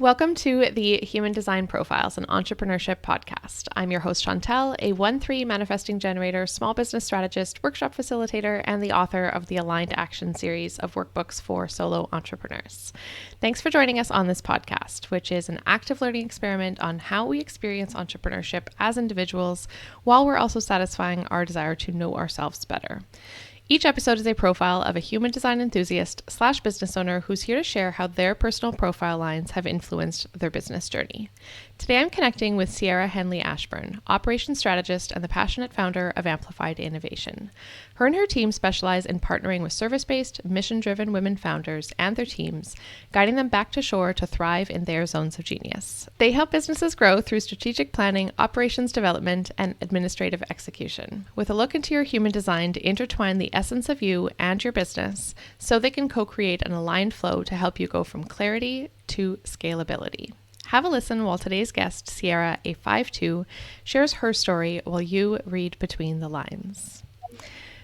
Welcome to the Human Design Profiles, an entrepreneurship podcast. I'm your host, Chantel, a 1-3 manifesting generator, small business strategist, workshop facilitator, and the author of the Aligned Action series of workbooks for solo entrepreneurs. Thanks for joining us on this podcast, which is an active learning experiment on how we experience entrepreneurship as individuals, while we're also satisfying our desire to know ourselves better. Each episode is a profile of a human design enthusiast / business owner who's here to share how their personal profile lines have influenced their business journey. Today I'm connecting with Sierra Henley Ashburn, Operations Strategist and the passionate founder of Amplified Innovation. Her and her team specialize in partnering with service-based, mission-driven women founders and their teams, guiding them back to shore to thrive in their zones of genius. They help businesses grow through strategic planning, operations development, and administrative execution, with a look into your human design to intertwine the essence of you and your business so they can co-create an aligned flow to help you go from clarity to scalability. Have a listen while today's guest, Sierra, a 5-2, shares her story while you read between the lines.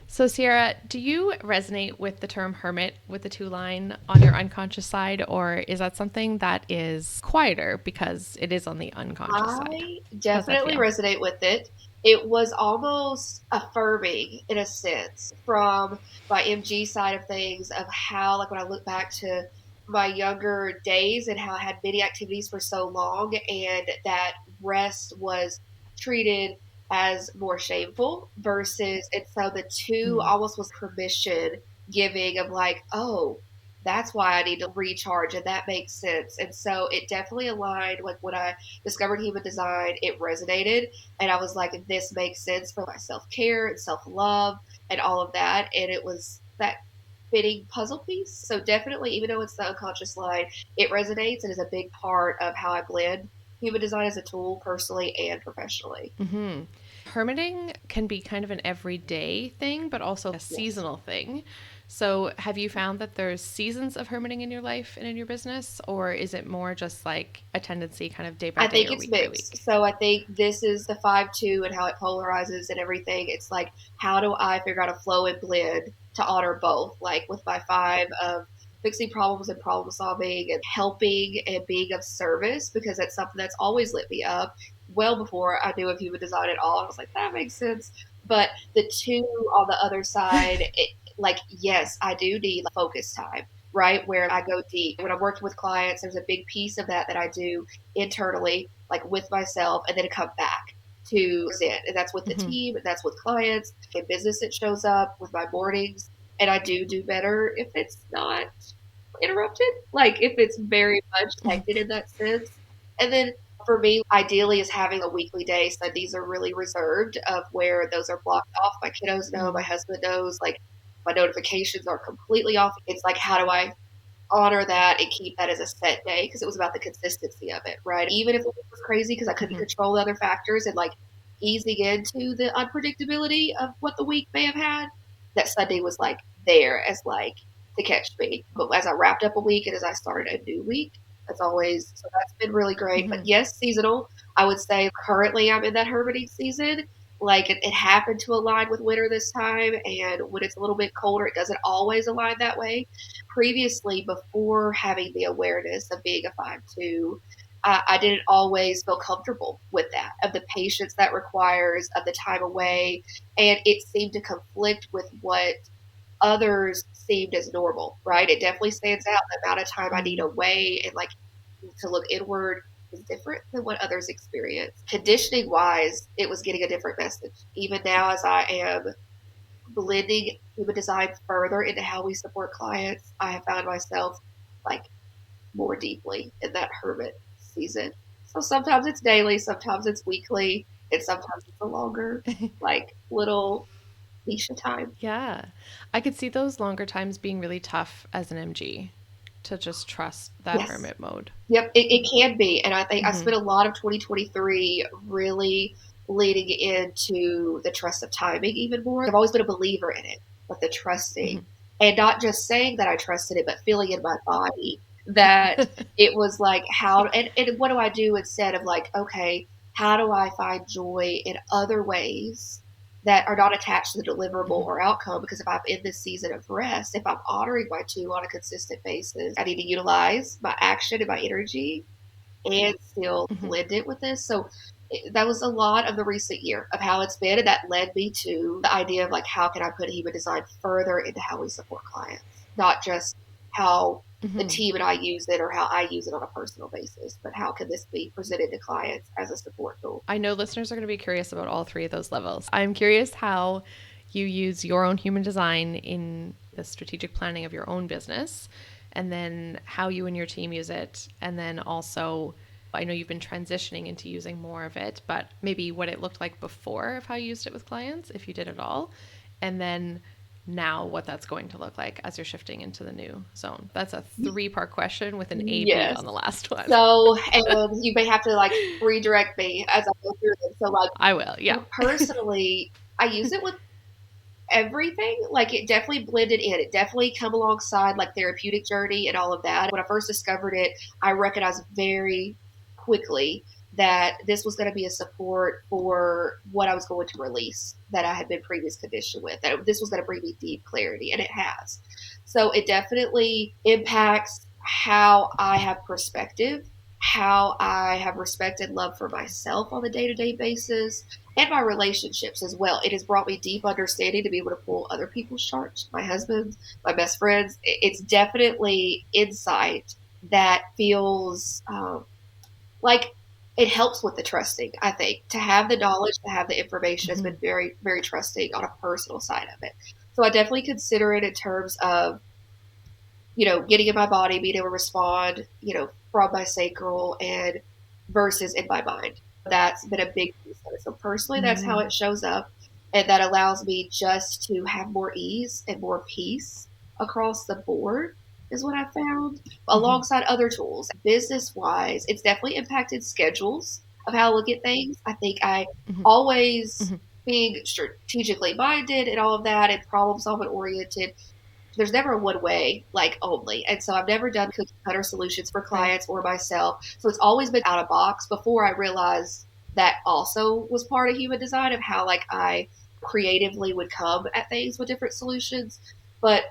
So Sierra, do you resonate with the term hermit with the 2-line on your unconscious side, or is that something that is quieter because it is on the unconscious side? I definitely resonate with it. It was almost affirming in a sense from my MG side of things, of how, like, when I look back to my younger days and how I had many activities for so long, and that rest was treated as more shameful versus, and so the two almost was permission giving of like, oh, that's why I need to recharge, and that makes sense. And so it definitely aligned. Like when I discovered human design, it resonated, and I was like, this makes sense for my self-care and self-love and all of that. And it was that fitting puzzle piece. So definitely, even though it's the unconscious line, it resonates and is a big part of how I blend human design as a tool personally and professionally. Mm-hmm. Hermiting can be kind of an everyday thing, but also a seasonal thing. So have you found that there's seasons of hermiting in your life and in your business, or is it more just like a tendency kind of day by I day think or it's week by mixed. week? So I think this is the 5-2 and how it polarizes and everything. It's like, how do I figure out a flow and blend to honor both? Like with my 5 of fixing problems and problem solving and helping and being of service, because that's something that's always lit me up well before I knew of human design at all. I was like, that makes sense. But the 2 on the other side, like, yes, I do need focus time, right? Where I go deep. When I'm working with clients, there's a big piece of that I do internally, like with myself, and then come back to it. And that's with the Mm-hmm. team, and that's with clients. In business, it shows up with my mornings. And I do better if it's not interrupted, like if it's very much hectic in that sense. And then for me, ideally, is having a weekly day. So these are really reserved of where those are blocked off. My kiddos know, my husband knows, like my notifications are completely off. It's like, how do I honor that and keep that as a set day? Because it was about the consistency of it, right? Even if it was crazy because I couldn't control the other factors, and like easing into the unpredictability of what the week may have had, that Sunday was like there as like to catch me. But as I wrapped up a week and as I started a new week, that's always, so that's been really great. But Mm-hmm. yes, seasonal. I would say currently I'm in that hermiting season. Like it happened to align with winter this time, and when it's a little bit colder, it doesn't always align that way. Previously, before having the awareness of being a 5-2, I didn't always feel comfortable with that, of the patience that requires, of the time away, and it seemed to conflict with what others seemed as normal, right? It definitely stands out. The amount of time I need away and like to look inward is different than what others experience. Conditioning wise, it was getting a different message. Even now, as I am blending human design further into how we support clients, I have found myself like more deeply in that hermit season. So sometimes it's daily, sometimes it's weekly, and sometimes it's a longer, like little niche time. Yeah. I could see those longer times being really tough as an MG to just trust that Yes. hermit mode. Yep, it can be. And I think I Mm-hmm. spent a lot of 2023 really leading into the trust of timing even more. I've always been a believer in it, but the trusting, and not just saying that I trusted it, but feeling in my body that it was like, how, and what do I do instead of like, okay, how do I find joy in other ways that are not attached to the deliverable or outcome? Because if I'm in this season of rest, if I'm honoring my 2 on a consistent basis, I need to utilize my action and my energy and still Mm-hmm. blend it with this. So that was a lot of the recent year of how it's been. And that led me to the idea of like, how can I put human design further into how we support clients? Not just how the Mm-hmm. team and I use it or how I use it on a personal basis, but how can this be presented to clients as a support tool? I know listeners are going to be curious about all three of those levels. I'm curious how you use your own human design in the strategic planning of your own business, and then how you and your team use it. And then also, I know you've been transitioning into using more of it, but maybe what it looked like before of how you used it with clients, if you did at all. And then now what that's going to look like as you're shifting into the new zone. That's a 3-part question with an AB Yes. on the last one. So, and you may have to like redirect me as I go through them. So, like, I will, yeah. personally, I use it with everything. Like, it definitely blended in. It definitely come alongside like therapeutic journey and all of that. When I first discovered it, I recognized very quickly that this was going to be a support for what I was going to release that I had been previous conditioned with. That this was going to bring me deep clarity, and it has. So it definitely impacts how I have perspective, how I have respect and love for myself on a day-to-day basis, and my relationships as well. It has brought me deep understanding to be able to pull other people's charts, my husband's, my best friends. It's definitely insight that feels like it helps with the trusting. I think to have the knowledge, to have the information has Mm-hmm. been very, very trusting on a personal side of it. So I definitely consider it in terms of, getting in my body, being able to respond, from my sacral and versus in my mind. That's been a big piece of it. So personally, that's how Mm-hmm. it shows up. And that allows me just to have more ease and more peace across the board is what I found Mm-hmm. alongside other tools. Business wise, it's definitely impacted schedules of how I look at things. I think I Mm-hmm. always Mm-hmm. being strategically minded and all of that and problem solving oriented, there's never a one way, like only. And so I've never done cookie cutter solutions for Right. clients or myself. So it's always been out of box before I realized that also was part of human design of how like I creatively would come at things with different solutions. But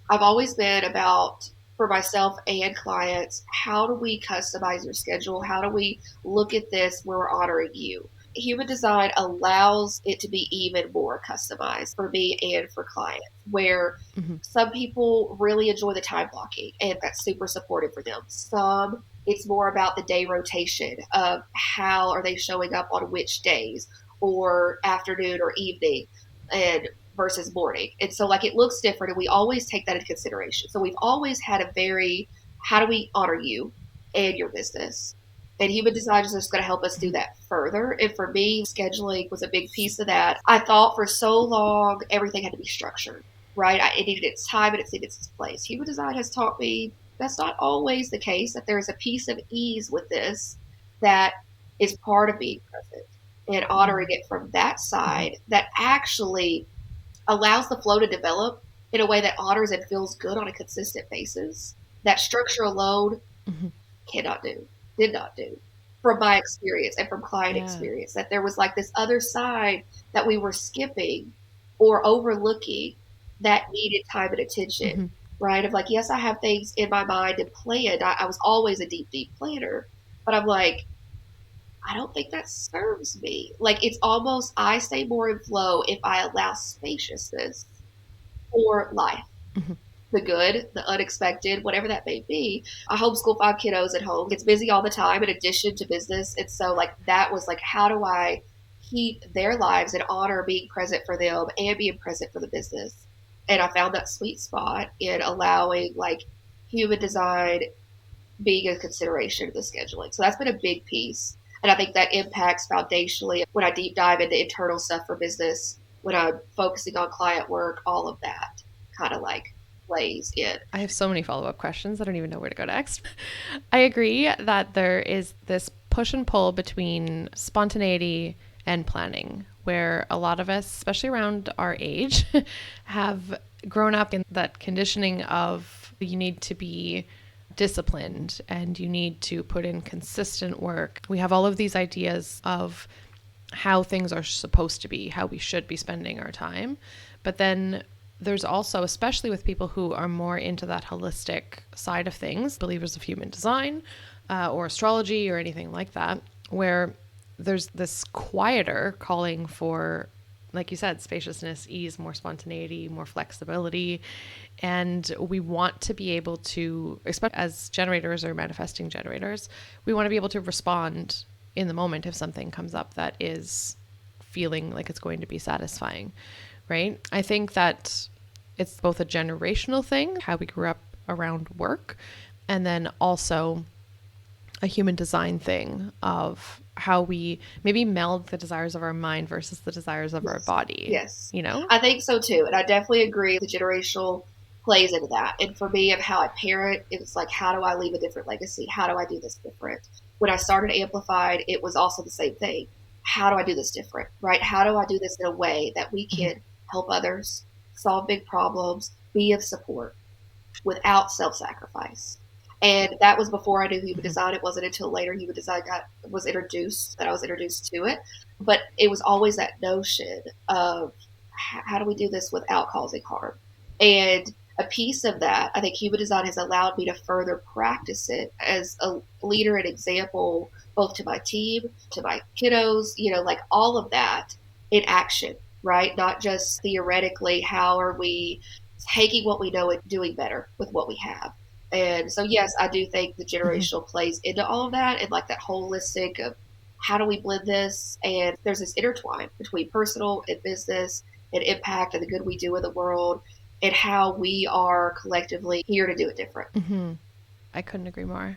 I've always been about for myself and clients, how do we customize your schedule? How do we look at this where we're honoring you? Human design allows it to be even more customized for me and for clients, where Mm-hmm. some people really enjoy the time blocking and that's super supportive for them. Some it's more about the day rotation of how are they showing up on which days or afternoon or evening and versus morning. And so like it looks different and we always take that into consideration. So we've always had a very how do we honor you and your business? And human design is just going to help us do Mm-hmm. that further. And for me, scheduling was a big piece of that. I thought for so long everything had to be structured, right? It needed its time and it needed its place. Human design has taught me that's not always the case, that there's a piece of ease with this that is part of being present and honoring it from that Mm-hmm. side that actually allows the flow to develop in a way that honors and feels good on a consistent basis. That structure alone Mm-hmm. cannot do, did not do from my experience and from client Yeah. experience, that there was like this other side that we were skipping or overlooking that needed time and attention, Mm-hmm. right? Of like, yes, I have things in my mind and planned. I was always a deep, deep planner, but I'm like, I don't think that serves me. Like it's almost I stay more in flow if I allow spaciousness for life. Mm-hmm. The good, the unexpected, whatever that may be. I homeschool 5 kiddos at home. It's busy all the time in addition to business. And so like that was like how do I keep their lives and honor being present for them and being present for the business? And I found that sweet spot in allowing like human design being a consideration of the scheduling. So that's been a big piece. And I think that impacts foundationally when I deep dive into internal stuff for business, when I'm focusing on client work, all of that kind of like plays in. I have so many follow up questions. I don't even know where to go next. I agree that there is this push and pull between spontaneity and planning, where a lot of us, especially around our age, have grown up in that conditioning of you need to be disciplined and you need to put in consistent work. We have all of these ideas of how things are supposed to be, how we should be spending our time. But then there's also, especially with people who are more into that holistic side of things, believers of human design, or astrology or anything like that, where there's this quieter calling for, like you said, spaciousness, ease, more spontaneity, more flexibility. And we want to be able to, especially as generators or manifesting generators, we want to be able to respond in the moment if something comes up that is feeling like it's going to be satisfying, right? I think that it's both a generational thing, how we grew up around work, and then also a human design thing of how we maybe meld the desires of our mind versus the desires of our body. Yes. You know? I think so too. And I definitely agree the generational plays into that. And for me, of how I parent, it was like, how do I leave a different legacy? How do I do this different? When I started Amplified, it was also the same thing. How do I do this different, right? How do I do this in a way that we can help others, solve big problems, be of support without self-sacrifice? And that was before I knew human design. It wasn't until later human design was introduced that I was introduced to it. But it was always that notion of how do we do this without causing harm? And a piece of that, I think human design has allowed me to further practice it as a leader and example, both to my team, to my kiddos, like all of that in action, right? Not just theoretically, how are we taking what we know and doing better with what we have? And so, yes, I do think the generational plays into all of that and like that holistic of how do we blend this? And there's this intertwine between personal and business and impact and the good we do in the world and how we are collectively here to do it different. Mm-hmm. I couldn't agree more.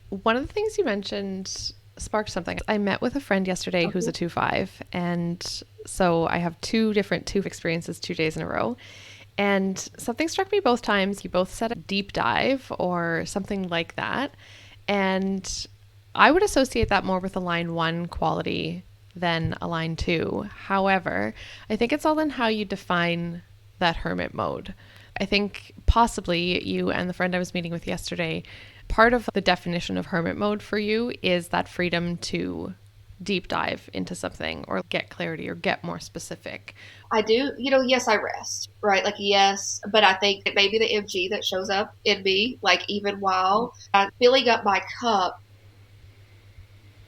One of the things you mentioned sparked something. I met with a friend yesterday who's a 2-5. And so I have two different 2 experiences 2 days in a row. And something struck me both times. You both said a deep dive or something like that. And I would associate that more with a line 1 quality than a line 2. However, I think it's all in how you define that hermit mode. I think possibly you and the friend I was meeting with yesterday, part of the definition of hermit mode for you is that freedom to deep dive into something or get clarity or get more specific. I do, yes, I rest, right? Like, yes, but I think it may be the MG that shows up in me, like, even while I'm filling up my cup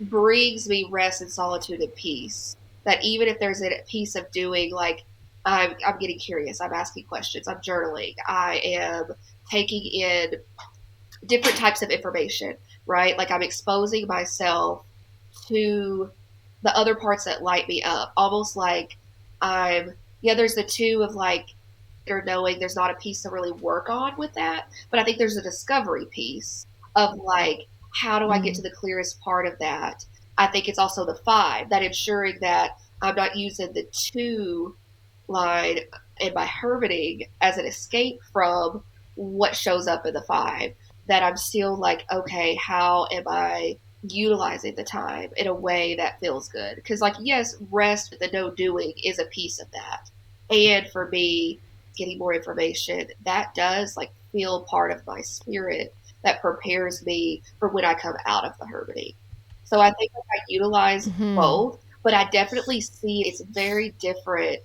brings me rest and solitude and peace. That even if there's a piece of doing, like, I'm getting curious, I'm asking questions, I'm journaling, I am taking in different types of information, right? Like, I'm exposing myself to the other parts that light me up, almost like there's the 2 of like, or knowing there's not a piece to really work on with that. But I think there's a discovery piece of like, how do I get to the clearest part of that? I think it's also the 5, that ensuring that I'm not using the 2 line in my hermiting as an escape from what shows up in the 5, that I'm still like, okay, how am I utilizing the time in a way that feels good? Because like, yes, rest, the no doing is a piece of that. And for me, getting more information, that does like feel part of my spirit that prepares me for when I come out of the hermiting. So I think I utilize both, but I definitely see it's very different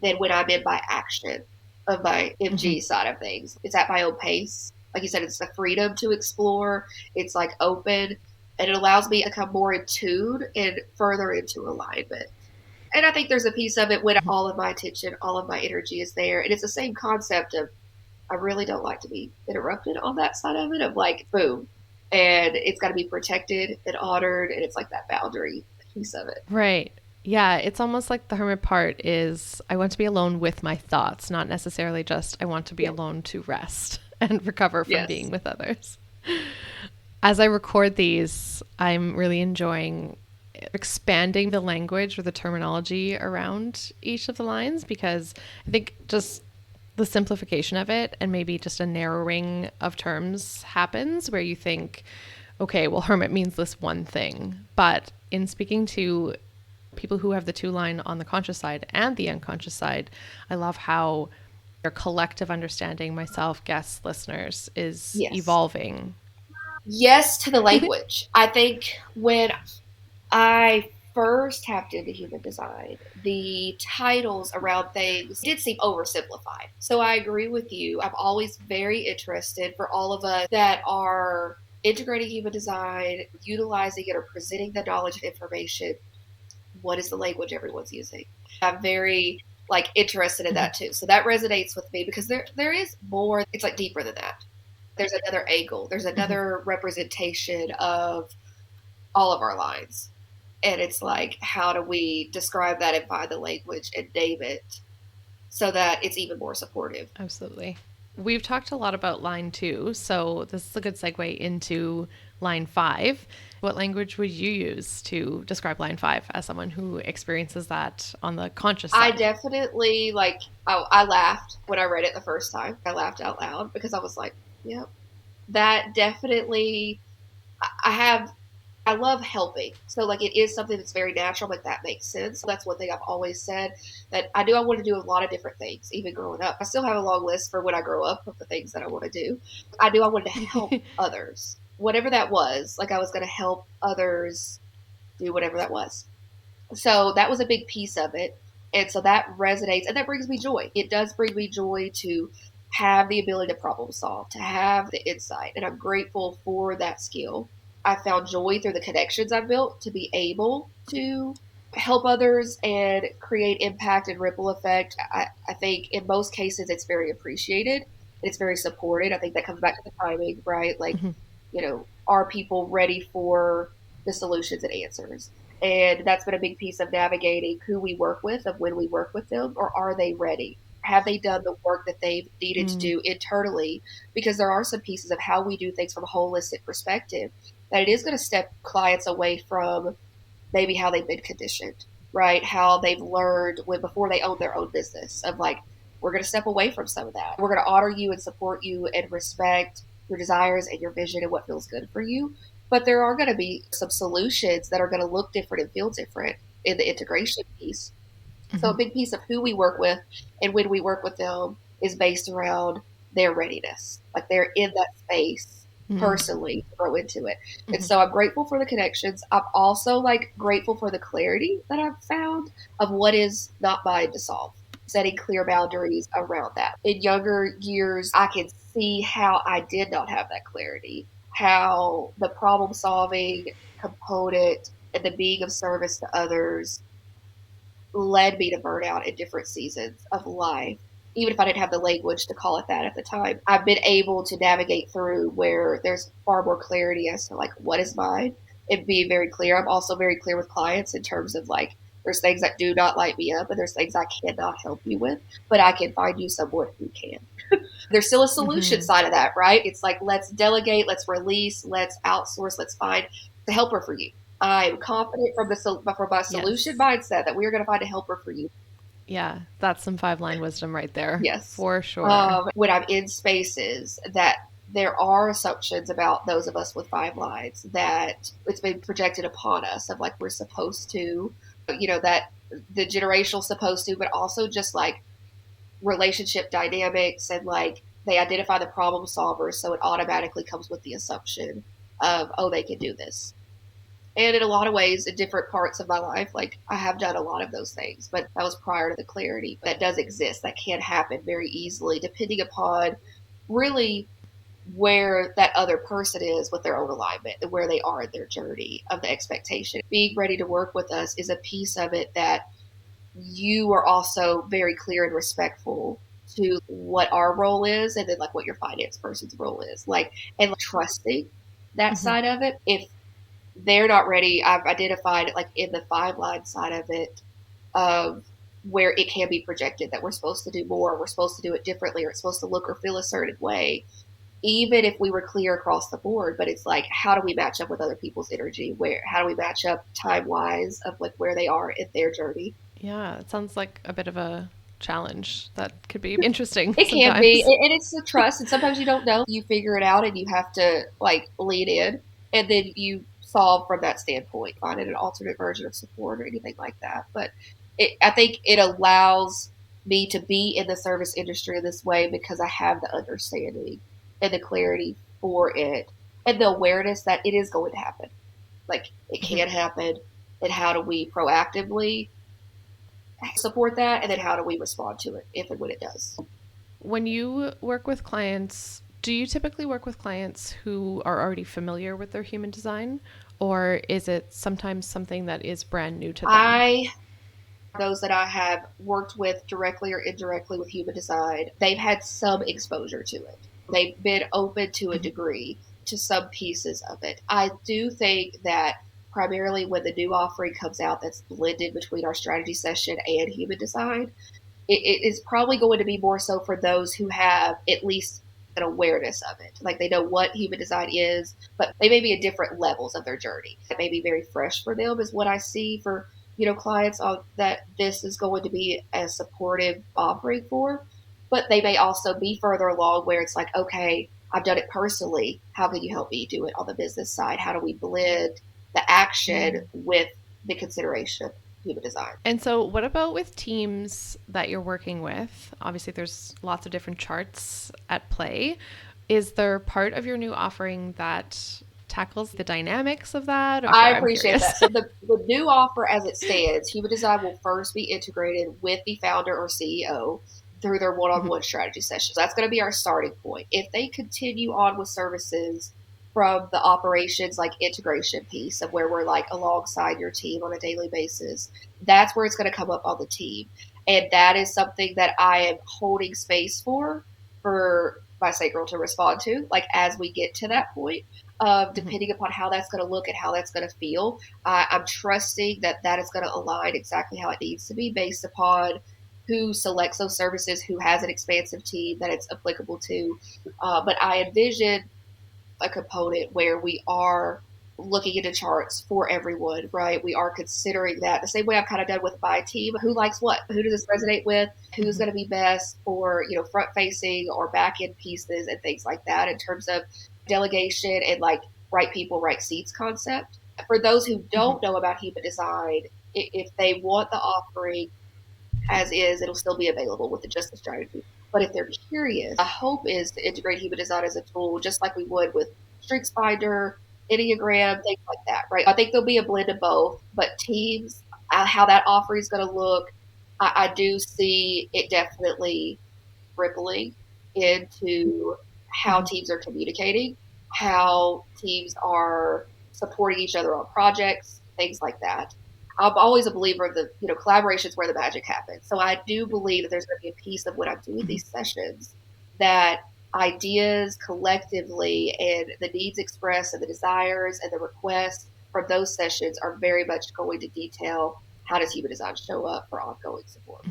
than when I'm in my action of my MG side of things. It's at my own pace. Like you said, it's the freedom to explore. It's like open, and it allows me to come more in tune and further into alignment. And I think there's a piece of it when all of my attention, all of my energy is there. And it's the same concept of, I really don't like to be interrupted on that side of it, of like, boom. And it's got to be protected and honored. And it's like that boundary piece of it. Right. Yeah. It's almost like the hermit part is, I want to be alone with my thoughts, not necessarily just, I want to be alone to rest and recover from being with others. As I record these, I'm really enjoying expanding the language or the terminology around each of the lines, because I think just the simplification of it and maybe just a narrowing of terms happens where you think, okay, well, hermit means this one thing. But in speaking to people who have the 2 line on the conscious side and the unconscious side, I love how their collective understanding, myself, guests, listeners, is evolving. Yes to the language. I think when I first tapped into human design, the titles around things did seem oversimplified. So I agree with you. I'm always very interested for all of us that are integrating human design, utilizing it or presenting the knowledge and information. What is the language everyone's using? I'm very interested in that too. So that resonates with me because there is more. It's like deeper than that. There's another angle. There's another representation of all of our lines. And it's like, how do we describe that and find the language and name it so that it's even more supportive? Absolutely. We've talked a lot about line 2, so this is a good segue into line 5. What language would you use to describe line 5 as someone who experiences that on the conscious side? I definitely I laughed when I read it the first time. I laughed out loud because I was like, yep, that definitely, I love helping. So it is something that's very natural, but that makes sense. That's one thing I've always said, that I want to do a lot of different things, even growing up. I still have a long list for when I grow up of the things that I want to do. I wanted to help others, whatever that was. I was going to help others do whatever that was. So that was a big piece of it. And so that resonates and that brings me joy. It does bring me joy to have the ability to problem solve, to have the insight. And I'm grateful for that skill. I found joy through the connections I've built to be able to help others and create impact and ripple effect. I think in most cases it's very appreciated. It's very supported. I think that comes back to the timing, right? Are people ready for the solutions and answers? And that's been a big piece of navigating who we work with, of when we work with them, or are they ready? Have they done the work that they've needed to do internally? Because there are some pieces of how we do things from a holistic perspective that it is going to step clients away from maybe how they've been conditioned, right? How they've learned before they own their own business of we're going to step away from some of that. We're going to honor you and support you and respect your desires and your vision and what feels good for you. But there are going to be some solutions that are going to look different and feel different in the integration piece. So a big piece of who we work with and when we work with them is based around their readiness. They're in that space personally to grow into it. And so I'm grateful for the connections. I'm also grateful for the clarity that I've found of what is not mine to solve. Setting clear boundaries around that. In younger years, I can see how I did not have that clarity, how the problem solving component and the being of service to others led me to burnout in different seasons of life. Even if I didn't have the language to call it that at the time, I've been able to navigate through where there's far more clarity as to what is mine and be very clear. I'm also very clear with clients in terms of there's things that do not light me up and there's things I cannot help you with, but I can find you someone who can. There's still a solution side of that, right? It's let's delegate, let's release, let's outsource, let's find the helper for you. I'm confident from my solution mindset that we are going to find a helper for you. Yeah, that's some 5-line wisdom right there. Yes. For sure. When I'm in spaces that there are assumptions about those of us with 5 lines that it's been projected upon us of we're supposed to, that the generational supposed to, but also just relationship dynamics and they identify the problem solvers. So it automatically comes with the assumption of, oh, they can do this. And in a lot of ways, in different parts of my life, I have done a lot of those things, but that was prior to the clarity that does exist. That can happen very easily, depending upon really where that other person is with their own alignment and where they are in their journey of the expectation. Being ready to work with us is a piece of it that you are also very clear and respectful to what our role is and then what your finance person's role is. And trusting that side of it. If they're not ready, I've identified it in the 5-line side of it of where it can be projected that we're supposed to do more, we're supposed to do it differently, or it's supposed to look or feel a certain way, even if we were clear across the board. But it's how do we match up with other people's energy? How do we match up time-wise of where they are in their journey? Yeah, it sounds like a bit of a challenge that could be interesting. It can be, and it's the trust, and sometimes you don't know. You figure it out and you have to lean in, and then you solve from that standpoint, finding an alternate version of support or anything like that. But I think it allows me to be in the service industry this way because I have the understanding and the clarity for it and the awareness that it is going to happen. It can happen, and how do we proactively support that, and then how do we respond to it if and when it does? When you work with clients Do you typically work with clients who are already familiar with their human design, or is it sometimes something that is brand new to them? Those that I have worked with directly or indirectly with human design, they've had some exposure to it. They've been open to a degree to some pieces of it. I do think that primarily when the new offering comes out that's blended between our strategy session and human design, it is probably going to be more so for those who have at least an awareness of it. Like they know what human design is, but they may be at different levels of their journey. It may be very fresh for them, is what I see for clients on that this is going to be a supportive offering for. But they may also be further along where it's like, okay, I've done it personally. How can you help me do it on the business side? How do we blend the action with the consideration of human design? And so, what about with teams that you're working with? Obviously, there's lots of different charts at play. Is there part of your new offering that tackles the dynamics of that? I I'm appreciate curious. that. So the new offer as it stands, human design will first be integrated with the founder or CEO through their one-on-one strategy sessions. That's going to be our starting point. If they continue on with services from the operations like integration piece of where we're like alongside your team on a daily basis, that's where it's going to come up on the team. And that is something that I am holding space for my sacral to respond to, like as we get to that point. Depending upon how that's going to look and how that's going to feel. I'm trusting that is going to align exactly how it needs to be based upon who selects those services, who has an expansive team that it's applicable to. But I envision a component where we are looking into charts for everyone, right? We are considering that the same way I've kind of done with my team. Who likes what? Who does this resonate with? Who's going to be best for, front facing or back end pieces and things like that in terms of delegation and like right people, right seats concept. For those who don't know about human design, if they want the offering as is, it'll still be available with the Justice strategy. But if they're curious, the hope is to integrate human design as a tool, just like we would with Strengths Finder, Enneagram, things like that, right? I think there'll be a blend of both, but teams, how that offering is going to look, I do see it definitely rippling into how teams are communicating, how teams are supporting each other on projects, things like that. I'm always a believer of the collaborations where the magic happens. So I do believe that there's going to be a piece of when I'm doing these sessions that ideas collectively and the needs expressed and the desires and the requests from those sessions are very much going to detail how does human design show up for ongoing support.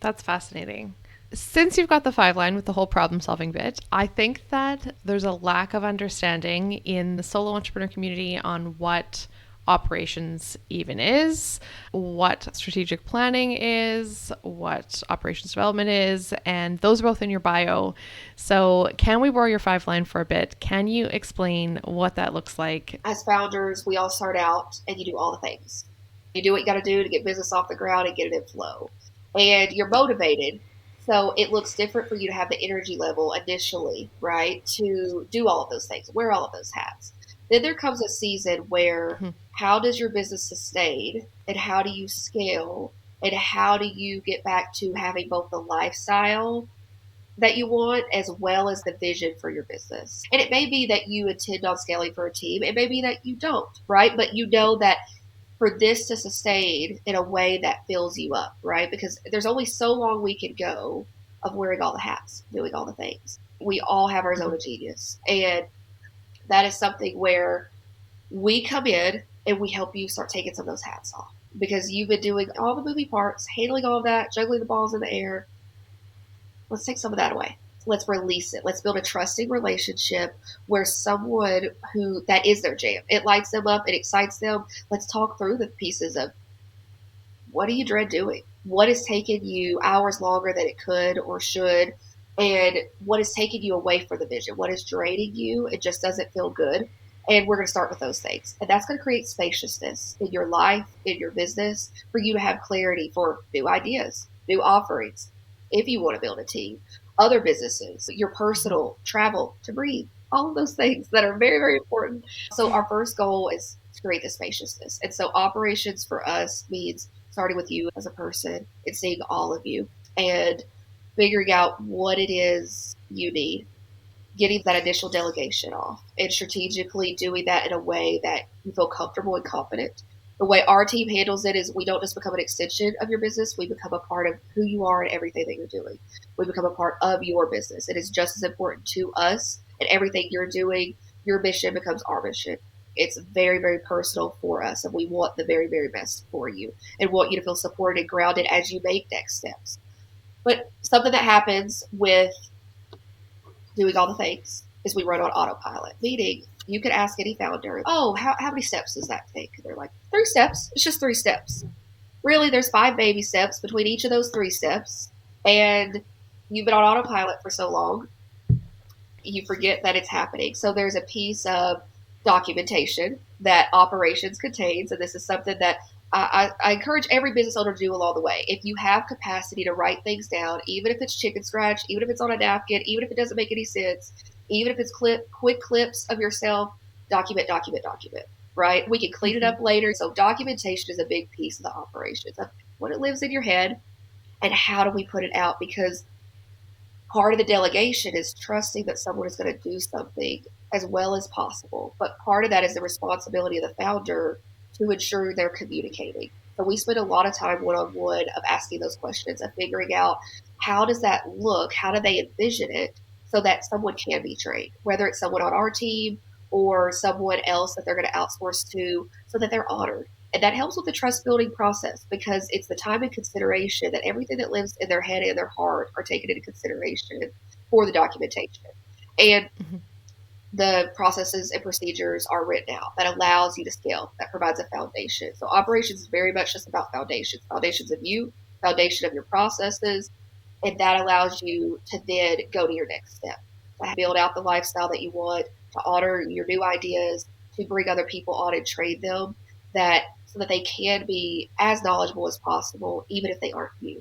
That's fascinating. Since you've got the 5 line with the whole problem solving bit, I think that there's a lack of understanding in the solo entrepreneur community on what operations even is, what strategic planning is, what operations development is, and those are both in your bio. So can we borrow your 5 line for a bit? Can you explain what that looks like? As founders, we all start out and you do all the things. You do what you got to do to get business off the ground and get it in flow. And you're motivated. So it looks different for you to have the energy level initially, right? To do all of those things, wear all of those hats. Then there comes a season where how does your business sustain and how do you scale and how do you get back to having both the lifestyle that you want as well as the vision for your business. And it may be that you intend on scaling for a team. It may be that you don't, right? But you know that for this to sustain in a way that fills you up, right? Because there's only so long we can go of wearing all the hats, doing all the things. We all have our zone of genius. And that is something where we come in and we help you start taking some of those hats off because you've been doing all the moving parts, handling all of that, juggling the balls in the air. Let's take some of that away. Let's release it. Let's build a trusting relationship where someone who that is their jam. It lights them up. It excites them. Let's talk through the pieces of what do you dread doing? What has taken you hours longer than it could or should? And what has taken you away from the vision? What is draining you? It just doesn't feel good. And we're going to start with those things. And that's going to create spaciousness in your life, in your business, for you to have clarity for new ideas, new offerings, if you want to build a team, other businesses, your personal travel to breathe, all of those things that are very, very important. So our first goal is to create the spaciousness. And so operations for us means starting with you as a person and seeing all of you and figuring out what it is you need getting that initial delegation off and strategically doing that in a way that you feel comfortable and confident. The way our team handles it is we don't just become an extension of your business, we become a part of who you are and everything that you're doing. We become a part of your business. It is just as important to us, and everything you're doing, your mission becomes our mission. It's very, very personal for us, and we want the very, very best for you and want you to feel supported and grounded as you make next steps. But something that happens with doing all the things is we run on autopilot, meaning you could ask any founder, oh, how many steps does that take? And they're like, 3 steps. It's just 3 steps. Really, there's 5 baby steps between each of those 3 steps. And you've been on autopilot for so long, you forget that it's happening. So there's a piece of documentation that operations contains. And this is something that I encourage every business owner to do along the way. If you have capacity to write things down, even if it's chicken scratch, even if it's on a napkin, even if it doesn't make any sense, even if it's quick clips of yourself, document, right? We can clean it up later. So documentation is a big piece of the operations of when it lives in your head and how do we put it out? Because part of the delegation is trusting that someone is going to do something as well as possible. But part of that is the responsibility of the founder to ensure they're communicating. So we spend a lot of time one-on-one of asking those questions, of figuring out how does that look? How do they envision it so that someone can be trained, whether it's someone on our team or someone else that they're going to outsource to, so that they're honored. And that helps with the trust building process because it's the time and consideration that everything that lives in their head and their heart are taken into consideration for the documentation. And the processes and procedures are written out that allows you to scale, that provides a foundation. So operations is very much just about foundations of you, foundation of your processes, and that allows you to then go to your next step, to build out the lifestyle that you want, to honor your new ideas, to bring other people on and train them so that they can be as knowledgeable as possible, even if they aren't you.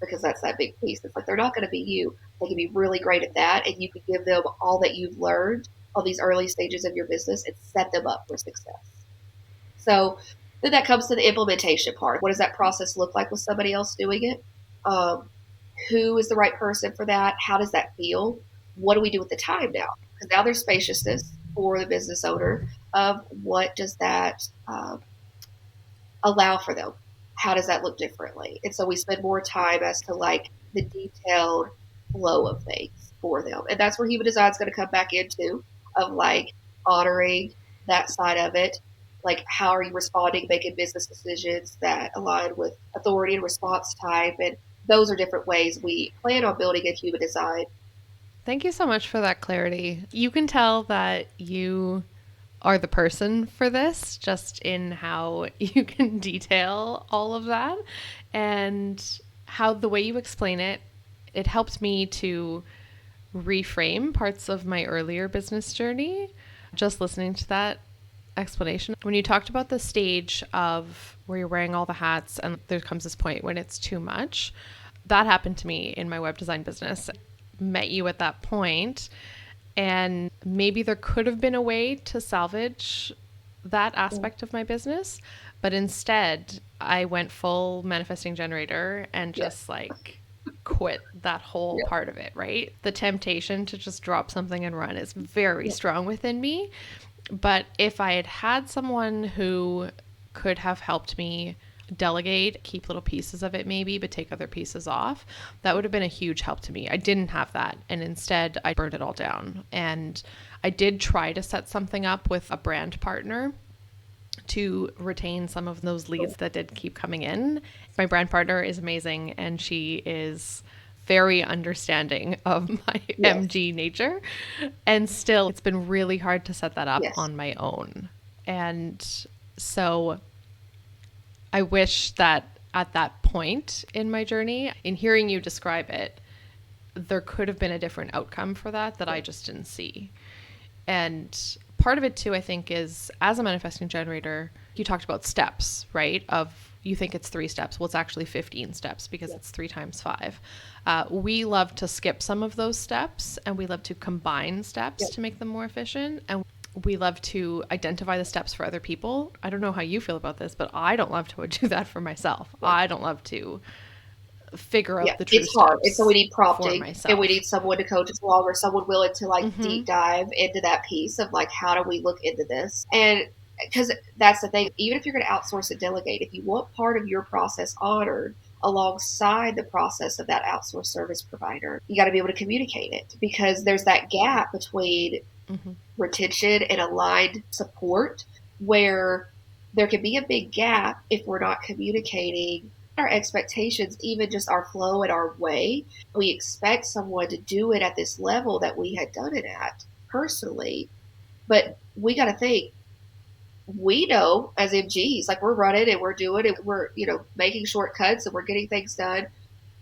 Because that's that big piece. It's like they're not going to be you. They can be really great at that, and you can give them all that you've learned on these early stages of your business and set them up for success. So then that comes to the implementation part. What does that process look like with somebody else doing it? Who is the right person for that? How does that feel? What do we do with the time now? Because now there's spaciousness for the business owner of what does that allow for them? How does that look differently? And so we spend more time as to like the detailed flow of things for them. And that's where human design is going to come back into, of like honoring that side of it. Like, how are you responding, making business decisions that align with authority and response type? And those are different ways we plan on building a human design. Thank you so much for that clarity. You can tell that you are the person for this, just in how you can detail all of that and how the way you explain it, it helped me to reframe parts of my earlier business journey. Just listening to that explanation. When you talked about the stage of where you're wearing all the hats and there comes this point when it's too much, that happened to me in my web design business. Met you at that point. And maybe there could have been a way to salvage that aspect of my business. But instead, I went full manifesting generator and just like quit that whole part of it, right? The temptation to just drop something and run is very strong within me. But if I had had someone who could have helped me delegate, keep little pieces of it maybe, but take other pieces off, that would have been a huge help to me. I didn't have that. And instead I burned it all down. And I did try to set something up with a brand partner to retain some of those leads that did keep coming in. My brand partner is amazing and she is very understanding of my MG nature. And still, it's been really hard to set that up on my own. And so I wish that at that point in my journey, in hearing you describe it, there could have been a different outcome for that I just didn't see. And part of it too, I think, is as a manifesting generator, you talked about steps, right? You think it's 3 steps. Well, it's actually 15 steps because it's 3 times 5. We love to skip some of those steps and we love to combine steps to make them more efficient. And we love to identify the steps for other people. I don't know how you feel about this, but I don't love to do that for myself. I don't love to figure Yeah, out the true it's hard. And so we steps need for prompting, and we myself. need someone to coach us along, or someone willing to like Mm-hmm. deep dive into that piece of like, how do we look into this? And because that's the thing, even if you're going to outsource and delegate, if you want part of your process honored alongside the process of that outsourced service provider, you got to be able to communicate it, because there's that gap between Mm-hmm. retention and aligned support, where there can be a big gap if we're not communicating our expectations, even just our flow and our way. We expect someone to do it at this level that we had done it at personally, but we got to think, we know as MGs, like we're running and we're doing it, we're, making shortcuts and we're getting things done.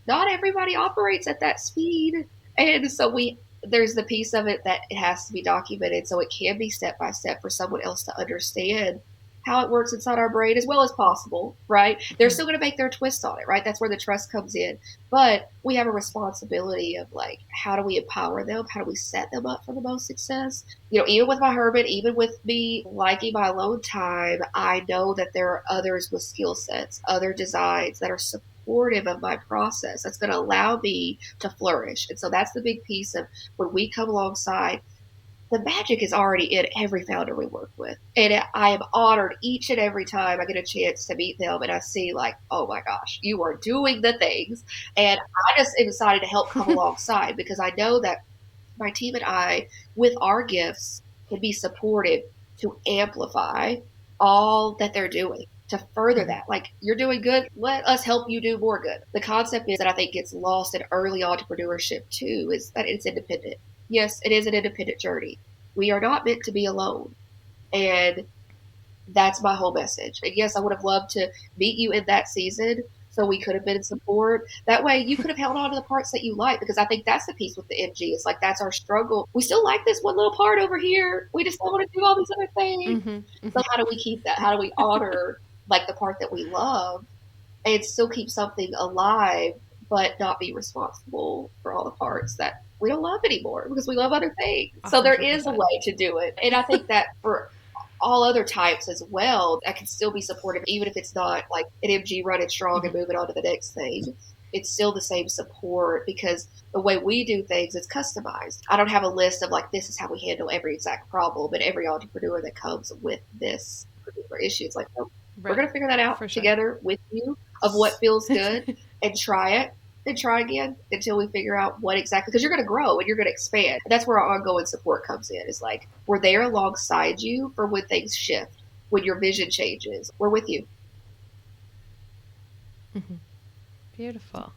Not everybody operates at that speed. And so there's the piece of it that it has to be documented, so it can be step by step for someone else to understand how it works inside our brain as well as possible, right? They're Mm-hmm. still going to make their twist on it, right? That's where the trust comes in. But we have a responsibility of like, how do we empower them? How do we set them up for the most success? Even with my hermit, even with me liking my alone time, I know that there are others with skill sets, other designs that are supportive of my process, that's going to allow me to flourish. And so that's the big piece of when we come alongside, the magic is already in every founder we work with. And I am honored each and every time I get a chance to meet them and I see like, oh my gosh, you are doing the things. And I just am excited to help come alongside, because I know that my team and I, with our gifts, can be supportive to amplify all that they're doing, to further Mm-hmm. that. Like, you're doing good, let us help you do more good. The concept is that I think gets lost in early entrepreneurship too, is that it's independent. Yes, it is an independent journey. We are not meant to be alone. And that's my whole message. And yes, I would have loved to meet you in that season, so we could have been in support. That way you could have held on to the parts that you like, because I think that's the piece with the MG. It's like, that's our struggle. We still like this one little part over here. We just don't want to do all these other things. Mm-hmm. So Mm-hmm. how do we keep that? How do we honor like the part that we love and still keep something alive, but not be responsible for all the parts that we don't love anymore because we love other things? So there is a 100%. way to do it. And I think that for all other types as well, I can still be supportive, even if it's not like an MG running strong and Mm-hmm. moving on to the next thing. It's still the same support, because the way we do things is customized. I don't have a list of like, this is how we handle every exact problem and every entrepreneur that comes with this particular issue. It's like, oh, we're Right. going to figure that out For sure. together with you, of what feels good, and try it and try again until we figure out what exactly, because you're going to grow and you're going to expand. That's where our ongoing support comes in. Is like, we're there alongside you for when things shift, when your vision changes. We're with you. Mm-hmm. Beautiful.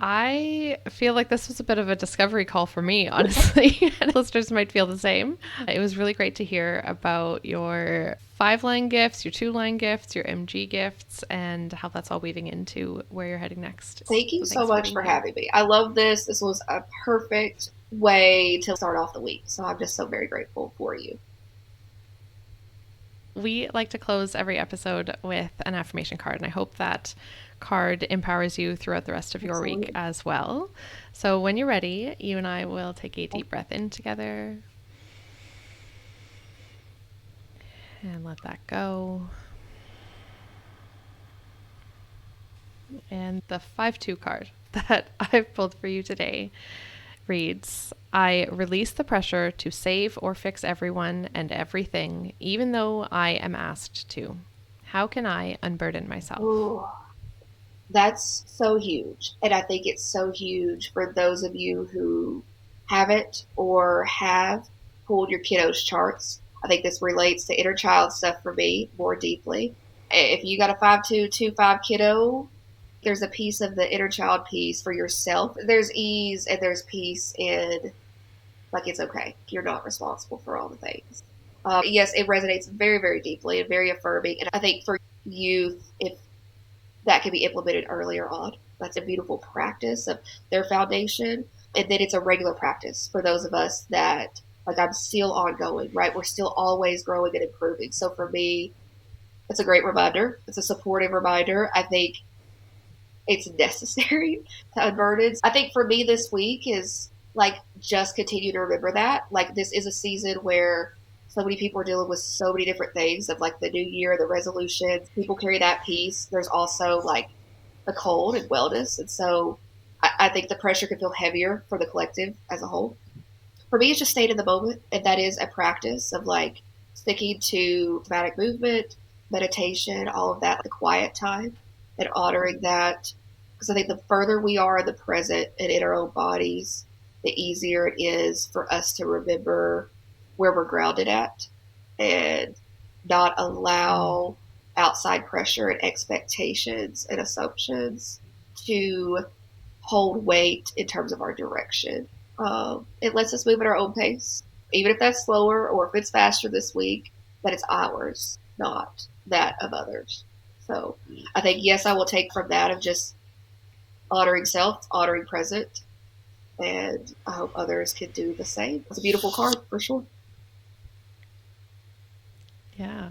I feel like this was a bit of a discovery call for me, honestly, and listeners might feel the same. It was really great to hear about your 5-line gifts, your 2-line gifts, your MG gifts, and how that's all weaving into where you're heading next. Thank you So so thanks for much being for here. having me. I love this. This was a perfect way to start off the week. So I'm just so very grateful for you. We like to close every episode with an affirmation card, and I hope that card empowers you throughout the rest of your week Absolutely. as well. So when you're ready, you and I will take a deep breath in together and let that go. And the 5-2 card that I've pulled for you today reads, I release the pressure to save or fix everyone and everything, even though I am asked to. How can I unburden myself? Ooh, that's so huge. And I think it's so huge for those of you who haven't or have pulled your kiddos charts. I think this relates to inner child stuff for me more deeply. If you got a 5-2-2-5 kiddo, there's a piece of the inner child piece for yourself. There's ease and there's peace in, like, it's okay. You're not responsible for all the things. Yes, it resonates very, very deeply and very affirming. And I think for youth, if that can be implemented earlier on, that's a beautiful practice of their foundation. And then it's a regular practice for those of us that, like, I'm still ongoing, right? We're still always growing and improving. So for me, it's a great reminder. It's a supportive reminder. I think it's necessary to unburden. I think for me this week is like, just continue to remember that. Like, this is a season where so many people are dealing with so many different things, of like the new year, the resolutions. People carry that piece. There's also like the cold and wellness. And so I think the pressure can feel heavier for the collective as a whole. For me, it's just staying in the moment. And that is a practice of like sticking to somatic movement, meditation, all of that, the quiet time, and honoring that. Because I think the further we are in the present and in our own bodies, the easier it is for us to remember where we're grounded at and not allow outside pressure and expectations and assumptions to hold weight in terms of our direction. It lets us move at our own pace, even if that's slower or if it's faster this week, that it's ours, not that of others. So I think, yes, I will take from that of just honoring self, honoring present, and I hope others can do the same. It's a beautiful card for sure. Yeah.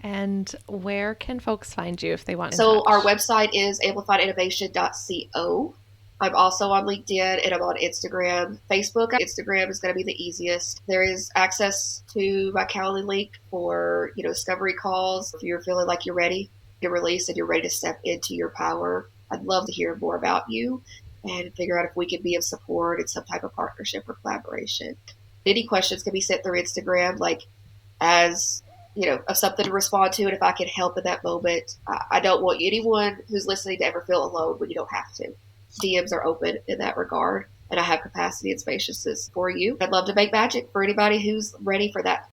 And where can folks find you if they want in So touch? our website is amplifiedinnovation.co. I'm also on LinkedIn and I'm on Instagram. Facebook, Instagram is going to be the easiest. There is access to my Calendly link for, discovery calls. If you're feeling like you're ready to release and you're ready to step into your power, I'd love to hear more about you and figure out if we can be of support in some type of partnership or collaboration. Any questions can be sent through Instagram, like as of something to respond to. And if I can help in that moment, I don't want anyone who's listening to ever feel alone when you don't have to. DMs are open in that regard, and I have capacity and spaciousness for you. I'd love to make magic for anybody who's ready for that